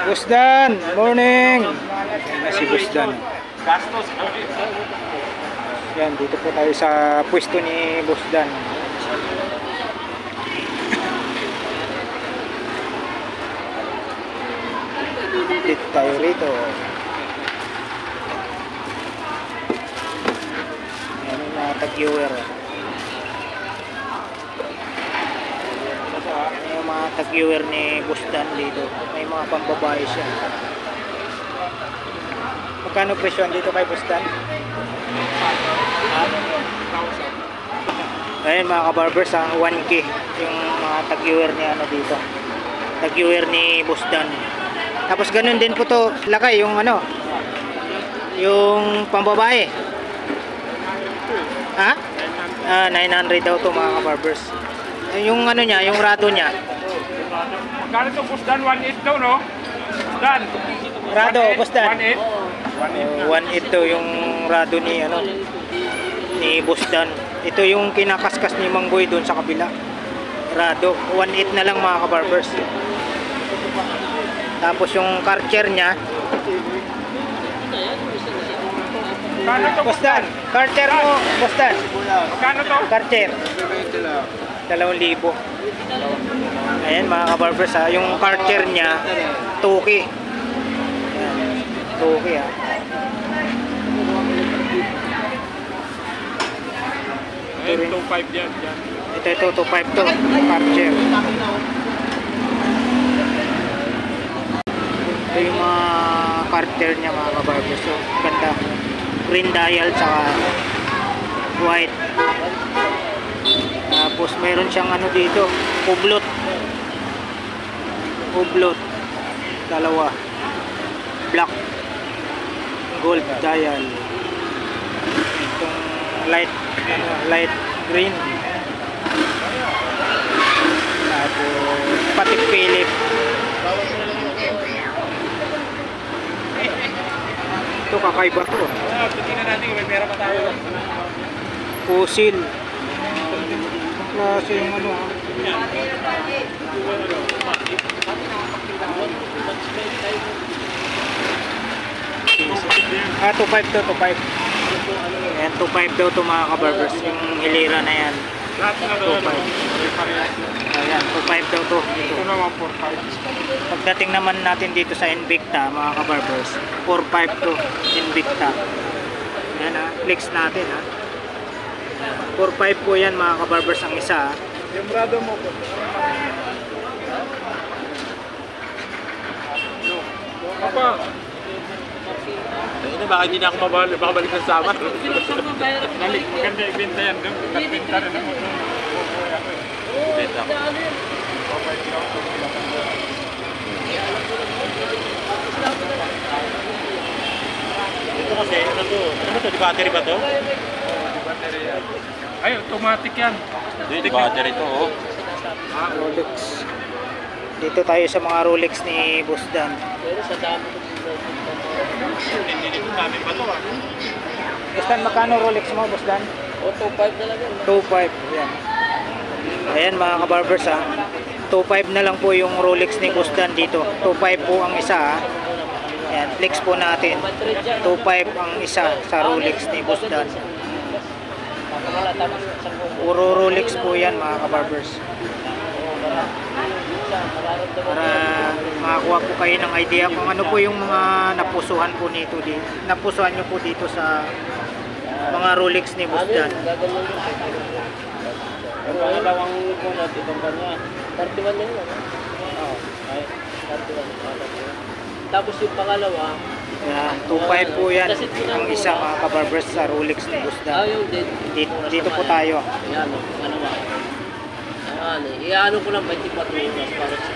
Busdan, morning. Yan si Busdan. Yan, dito po tayo sa pwesto ni Busdan. Dito tayo rito. Yan yung mga tag-viewer. Yung mga tag-viewer ni Busdan dito. May mga pambabae siya. Magkano presyon dito kay Busdan? Ayun mga kabarbers, 1K yung mga tag-viewer ni ano dito. Tag-viewer ni Busdan. Tapos ganun din po to lakay yung ano. Yung pambabae. Ha? 900 daw to mga kabarbers. Yung ano niya, yung rado niya. Magkano to Busdan? 1.8 daw, no? Busdan. Rado, Busdan. 1.8. 1.8 to yung rado ni ano ni Busdan. Ito yung kinakaskas ni Manggoy doon sa kabila. Rado, 1.8 na lang mga kabarbers. Tapos yung karcher niya. Busdan, karcher mo, Busdan. Magkano to? Karcher. 2,000. Ayan mga kabarbers ha. Yung karcher niya, 2K. Ayan, 2K ha. Ayun, 2.5 yan. Ito, 2.5 to. Karcher. Ito yung mga karcher niya mga kabarbers. So, ganda. Green dial tsaka white. Tapos mayroon siyang ano dito, hublot. Dalawa. Black. Gold dial. Itong light green. Tapos Patek Philippe. Ito kakaiba to. Tingnan natin kung may pera pa tayo. Fossil. Klase yung ano. 2.5 to, 2.5. Ayan, 2.5 daw to mga kabarbers. Yung hilira na yan. Lahat na daw. 2.5. Ayan, 2.5 daw to. Ito naman 4.5. Pagdating naman natin dito sa Invicta mga kabarbers, 4.5 to Invicta. Ayan ha, flex natin ha. 4.5 po yan mga kabarbers ang isa ha. Yung brado mo po. Papa. Ayun na, baka hindi na ako makabalik ng sama. Maganda ibenta yan. Nagbenta rin ako. Ibenta ako. Ito kasi, ano to? Ano to? Di battery ba to? Di battery yan. Ay, automatic yan. Di battery to, oh. Rolex. Dito tayo sa mga Rolex ni Busdan. Pero sa dami ko hindi ko dami pa to, ah. Busdan, magkano Rolex mo, Busdan? O, 2.5 na lang yan. 2.5. Yan. Ayan mga kabarbers ha. 2.5 na lang po yung Rolex ni Busdan dito. 2.5 po ang isa ha. Ayan, flex po natin. 2.5 ang isa sa Rolex ni Busdan. Puro Rolex po yan mga kabarbers. Para makakuha po kayo ng idea kung ano po yung mga napusuhan po nito dito. Napusuhan nyo po dito sa mga Rolex ni Busdan. Ang pangalawang kunat, itong kanya. 31 yan yun. Oo. 31. Tapos yung pangalawa. Ayan, 2.5 po yan ang isa mga kabarbers sa Rolex ni Busdan. Dito po tayo. Ayan, ano ba? Iano ko lang 24 oras para sa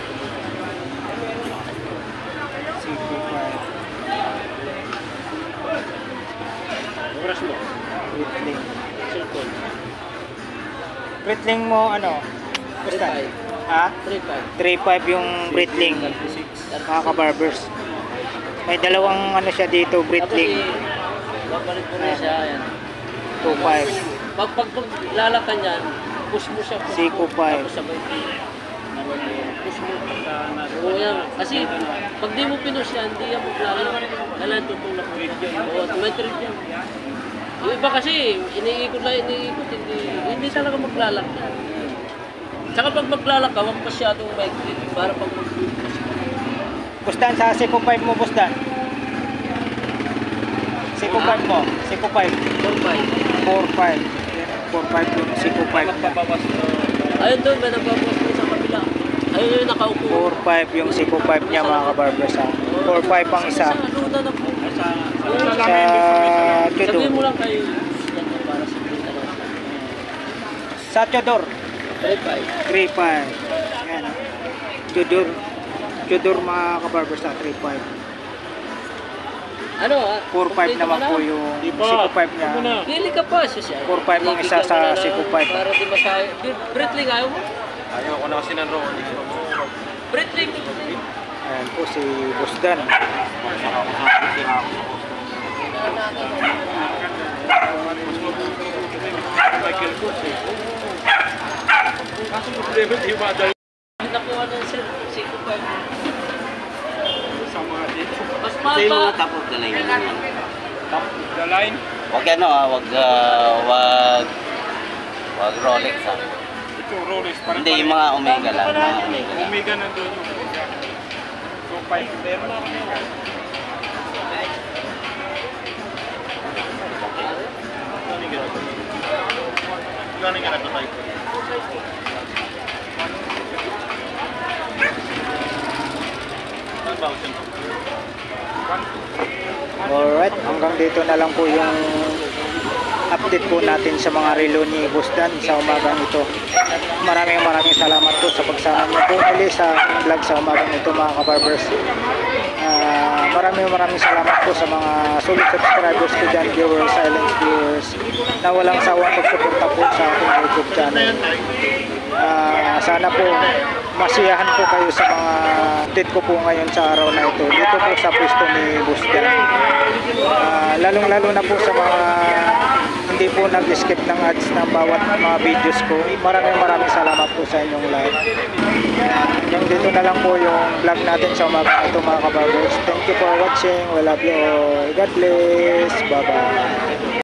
oras mo. Breitling. Cellphone. Breitling mo ano? Busdan? 3.5. Ha? 3.5. 3.5 yung Breitling. Mga kabarbers. May dalawang ano siya dito, Breitling. Babalik mo na siya. Ayan. 2.5. Pag lalakan yan, push mo siya. Seiko 5. Tapos sabay. push mo. Oo yan. Kasi pag di mo pinush yan, hindi yan maglalak. Kailangan tutulak mo. Oo, tumetrik yan. Yung iba kasi, iniikot lang, hindi talaga maglalak yan. Tsaka pag maglalak ka, huwag masyadong maiglit para pag mag-push. Busdan, sa Seiko 5 mo, Busdan. Seiko 5 mo, Seiko 5. 4-5. 4.5. 4.5 yung Seiko 5 niya. Ayun doon, may nagpapost mo sa kabila. Ayun yung nakaupo. 4.5 yung Seiko 5 niya mga kabarbers ha. 4.5 ang isa. Luna na po. Sa Tudor. Sabihin mo lang kayo. Yan na para sa Luna na. Sa Tudor. 3-5. 3.5. Yan ha. Tudor. Tudor mga kabarbers ha. 3.5. Ano ah? 4.5 naman po yung Seiko 5 niya. Pili ka pa siya. 4.5 ang isa sa Seiko 5. Para di masaya. Britling ayaw mo? Ayaw ko na kasi ng roon. Britling. Ayan po si Busdan. Michael Kors eh. Kaso problema di ba dahil Nakuha na sir. Seiko 5. sa mga dito. Mas mahal Same pa. top of the line. Top the line. Wag ano wag Rolex ah. Ito Rolex parang Hindi, yung mga Omega lang. Mga Omega lang. Omega nandun yung Omega. So 5 pero na Omega. Gano'n nga na ito? Alright, hanggang dito na lang po yung update po natin sa mga relo ni Busdan sa umagang ito. Maraming salamat po sa pagsama niyo po muli sa vlog sa umagang ito mga kabarbers. Maraming salamat po sa mga solid subscribers ko dyan, viewers, silent viewers na walang sawang pagsuporta po sa ating YouTube channel. Sana po masiyahan po kayo sa mga update ko po ngayon sa araw na ito dito po sa pwesto ni Busdan. Lalong-lalo na po sa mga hindi po nag-skip ng ads ng bawat mga videos ko. Maraming salamat po sa inyong lahat. Hanggang dito na lang po yung vlog natin sa umaga ito mga kabarbers. Thank you for watching. We love you all. God bless. Bye bye.